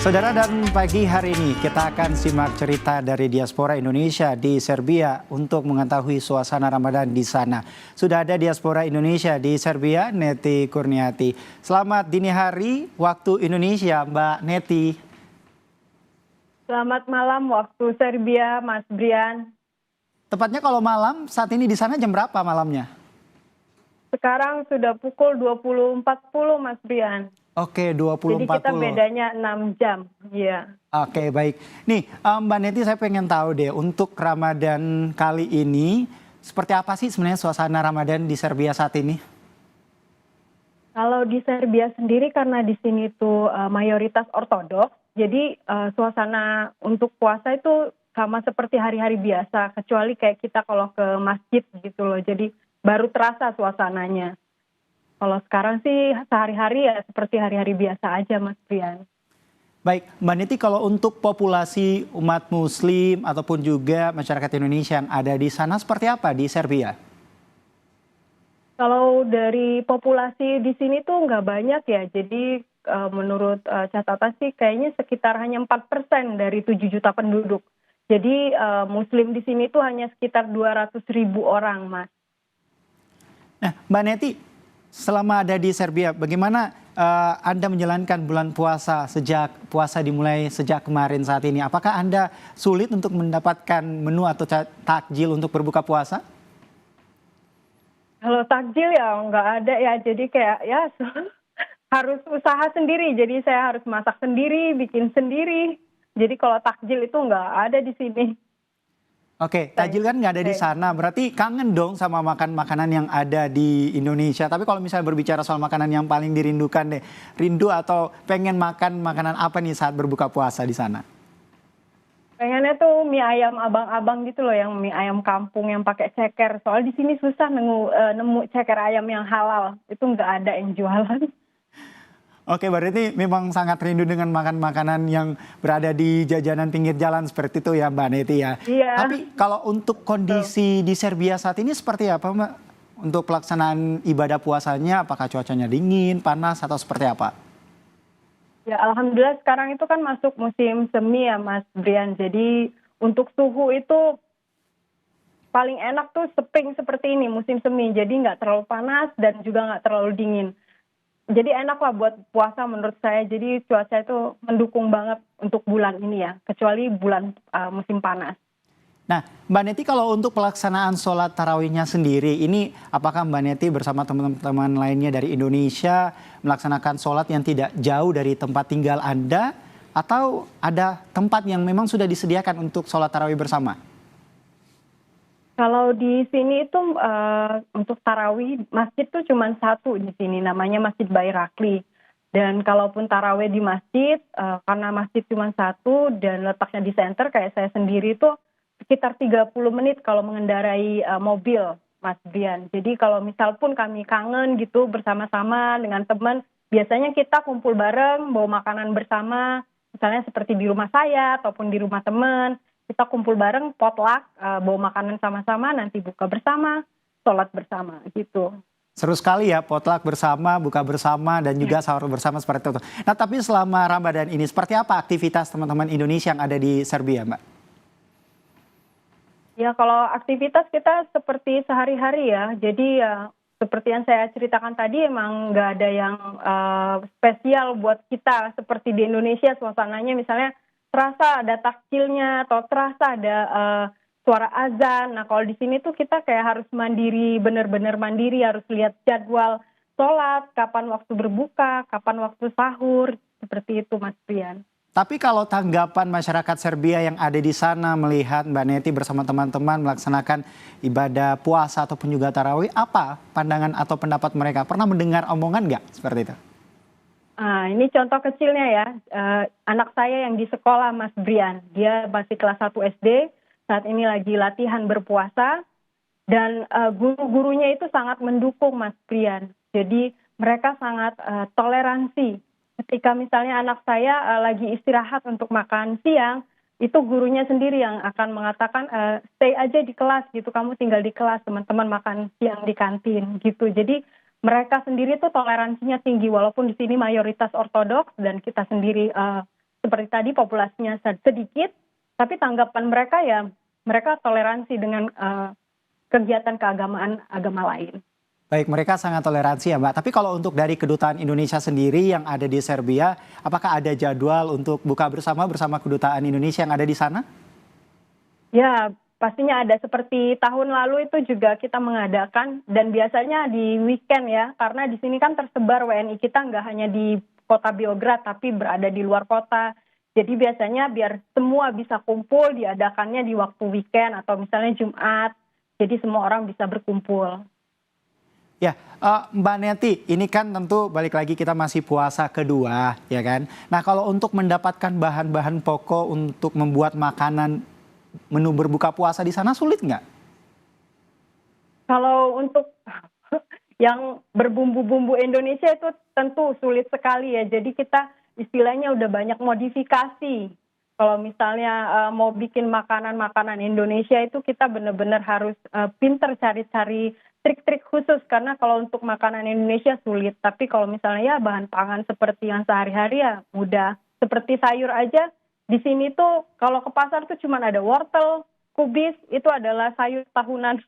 Saudara, dan pagi hari ini kita akan simak cerita dari diaspora Indonesia di Serbia untuk mengetahui suasana Ramadan di sana. Sudah ada diaspora Indonesia di Serbia, Neti Kurniati. Selamat dini hari waktu Indonesia, Mbak Neti. Selamat malam waktu Serbia, Mas Brian. Tepatnya kalau malam, saat ini di sana jam berapa malamnya? Sekarang sudah pukul 20.40, Mas Brian. Oke, Jadi 20.40. kita bedanya 6 jam. Iya. Oke, baik. Nih, Mbak Neti, saya pengen tahu deh, untuk Ramadan kali ini, seperti apa sih sebenarnya suasana Ramadan di Serbia saat ini? Kalau di Serbia sendiri karena di sini tuh mayoritas ortodoks, jadi suasana untuk puasa itu sama seperti hari-hari biasa, kecuali kayak kita kalau ke masjid gitu loh. Jadi baru terasa suasananya. Kalau sekarang sih sehari-hari ya seperti hari-hari biasa aja, Mas Brian. Baik, Mbak Neti, kalau untuk populasi umat Muslim ataupun juga masyarakat Indonesia yang ada di sana seperti apa di Serbia? Kalau dari populasi di sini tuh nggak banyak ya. Jadi menurut catatan sih kayaknya sekitar hanya 4% dari 7 juta penduduk. Jadi Muslim di sini tuh hanya sekitar 200.000 orang, Mas. Nah, Mbak Neti, selama ada di Serbia, bagaimana Anda menjalankan bulan puasa sejak puasa dimulai sejak kemarin saat ini? Apakah Anda sulit untuk mendapatkan menu atau takjil untuk berbuka puasa? Kalau takjil ya nggak ada ya. Jadi kayak ya harus usaha sendiri. Jadi saya harus masak sendiri, bikin sendiri. Jadi kalau takjil itu nggak ada di sini. Oke, takjil kan nggak ada di sana, berarti kangen dong sama makanan yang ada di Indonesia. Tapi kalau misalnya berbicara soal makanan yang paling dirindukan deh, rindu atau pengen makan makanan apa nih saat berbuka puasa di sana? Pengennya tuh mie ayam abang-abang gitu loh, yang mie ayam kampung yang pakai ceker. Soal di sini susah nemu ceker ayam yang halal, itu nggak ada yang jualan. Oke, berarti memang sangat rindu dengan makan makanan yang berada di jajanan pinggir jalan seperti itu ya, Mbak Neti ya. Iya. Tapi kalau untuk kondisi di Serbia saat ini seperti apa, Mbak? Untuk pelaksanaan ibadah puasanya, apakah cuacanya dingin, panas, atau seperti apa? Ya, alhamdulillah sekarang itu kan masuk musim semi ya, Mas Brian. Jadi untuk suhu itu paling enak tuh seping seperti ini, musim semi. Jadi nggak terlalu panas dan juga nggak terlalu dingin. Jadi enak lah buat puasa menurut saya. Jadi cuaca itu mendukung banget untuk bulan ini ya, kecuali bulan musim panas. Nah, Mbak Neti, kalau untuk pelaksanaan sholat tarawihnya sendiri, ini apakah Mbak Neti bersama teman-teman lainnya dari Indonesia melaksanakan sholat yang tidak jauh dari tempat tinggal Anda, atau ada tempat yang memang sudah disediakan untuk sholat tarawih bersama? Kalau di sini itu untuk tarawih masjid tuh cuma satu di sini, namanya Masjid Bayrakli. Dan kalaupun tarawih di masjid, karena masjid cuma satu dan letaknya di center, kayak saya sendiri tuh sekitar 30 menit kalau mengendarai mobil, Mas Brian. Jadi kalau misal pun kami kangen gitu bersama-sama dengan teman, biasanya kita kumpul bareng, bawa makanan bersama, misalnya seperti di rumah saya ataupun di rumah teman. Kita kumpul bareng, potluck, bawa makanan sama-sama, nanti buka bersama, sholat bersama gitu. Seru sekali ya, potluck bersama, buka bersama, dan juga sahur bersama seperti itu. Nah, tapi selama Ramadan ini, seperti apa aktivitas teman-teman Indonesia yang ada di Serbia, Mbak? Ya kalau aktivitas kita seperti sehari-hari ya, jadi ya seperti yang saya ceritakan tadi emang nggak ada yang spesial buat kita seperti di Indonesia suasananya misalnya terasa ada takjilnya atau terasa ada suara azan. Nah kalau di sini tuh kita kayak harus mandiri, benar-benar mandiri, harus lihat jadwal sholat, kapan waktu berbuka, kapan waktu sahur, seperti itu Mas Brian. Tapi kalau tanggapan masyarakat Serbia yang ada di sana melihat Mbak Neti bersama teman-teman melaksanakan ibadah puasa ataupun juga tarawih, apa pandangan atau pendapat mereka? Pernah mendengar omongan nggak seperti itu? Ini contoh kecilnya ya, anak saya yang di sekolah Mas Brian, dia masih kelas 1 SD, saat ini lagi latihan berpuasa, dan guru-gurunya itu sangat mendukung Mas Brian. Jadi mereka sangat toleransi. Ketika misalnya anak saya lagi istirahat untuk makan siang, itu gurunya sendiri yang akan mengatakan stay aja di kelas gitu, kamu tinggal di kelas, teman-teman makan siang di kantin gitu. Jadi mereka sendiri tuh toleransinya tinggi walaupun di sini mayoritas ortodoks dan kita sendiri seperti tadi populasinya sedikit, tapi tanggapan mereka ya mereka toleransi dengan kegiatan keagamaan agama lain. Baik, mereka sangat toleransi ya Mbak. Tapi kalau untuk dari Kedutaan Indonesia sendiri yang ada di Serbia, apakah ada jadwal untuk buka bersama Kedutaan Indonesia yang ada di sana? Ya, pastinya ada. Seperti tahun lalu itu juga kita mengadakan, dan biasanya di weekend ya, karena di sini kan tersebar WNI kita nggak hanya di kota Beograd, tapi berada di luar kota. Jadi biasanya biar semua bisa kumpul, diadakannya di waktu weekend atau misalnya Jumat. Jadi semua orang bisa berkumpul. Ya, Mbak Neti, ini kan tentu balik lagi kita masih puasa kedua, ya kan? Nah, kalau untuk mendapatkan bahan-bahan pokok untuk membuat makanan menu berbuka puasa di sana sulit nggak? Kalau untuk yang berbumbu-bumbu Indonesia itu tentu sulit sekali ya. Jadi kita istilahnya udah banyak modifikasi. Kalau misalnya mau bikin makanan-makanan Indonesia itu kita benar-benar harus pinter cari-cari trik-trik khusus. Karena kalau untuk makanan Indonesia sulit. Tapi kalau misalnya ya bahan pangan seperti yang sehari-hari ya mudah. Seperti sayur aja di sini tuh kalau ke pasar tuh cuma ada wortel, kubis, itu adalah sayur tahunan.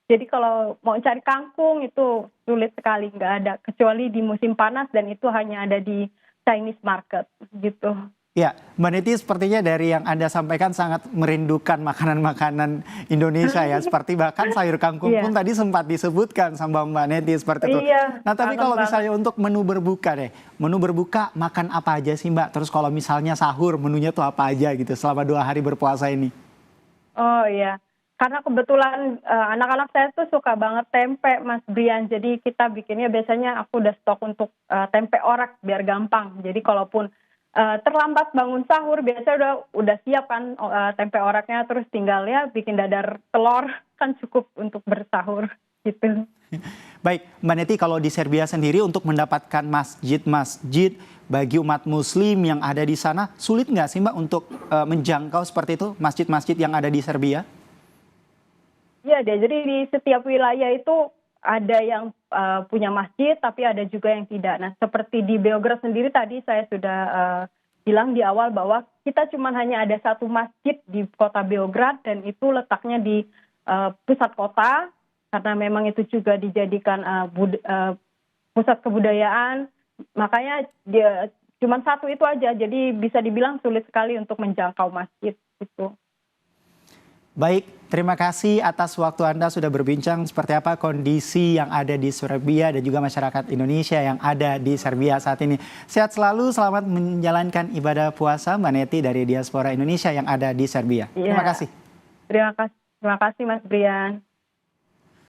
Jadi kalau mau cari kangkung itu sulit sekali, nggak ada. Kecuali di musim panas dan itu hanya ada di Chinese market gitu. Ya, Mbak Neti sepertinya dari yang Anda sampaikan sangat merindukan makanan-makanan Indonesia ya. Seperti bahkan sayur kangkung pun tadi sempat disebutkan sama Mbak Neti seperti itu. Iya, Nah tapi kalau misalnya untuk menu berbuka deh. Menu berbuka makan apa aja sih Mbak? Terus kalau misalnya sahur menunya tuh apa aja gitu selama 2 hari berpuasa ini? Oh iya, karena kebetulan anak-anak saya tuh suka banget tempe Mas Brian. Jadi kita bikinnya biasanya aku udah stok untuk tempe orek biar gampang. Jadi kalaupun terlambat bangun sahur biasanya udah siap kan tempe oreknya, terus tinggal ya bikin dadar telur kan cukup untuk bersahur gitu. Baik, Mbak Neti, kalau di Serbia sendiri untuk mendapatkan masjid-masjid bagi umat muslim yang ada di sana, sulit nggak sih Mbak untuk menjangkau seperti itu masjid-masjid yang ada di Serbia? Iya deh, jadi di setiap wilayah itu ada yang punya masjid, tapi ada juga yang tidak. Nah, seperti di Beograd sendiri tadi saya sudah bilang di awal bahwa kita cuma hanya ada satu masjid di kota Beograd dan itu letaknya di pusat kota karena memang itu juga dijadikan pusat kebudayaan. Makanya dia cuma satu itu aja, jadi bisa dibilang sulit sekali untuk menjangkau masjid itu. Baik, terima kasih atas waktu Anda sudah berbincang seperti apa kondisi yang ada di Serbia dan juga masyarakat Indonesia yang ada di Serbia saat ini. Sehat selalu, selamat menjalankan ibadah puasa Mbak Neti dari diaspora Indonesia yang ada di Serbia. Terima kasih. Terima kasih Mas Brian.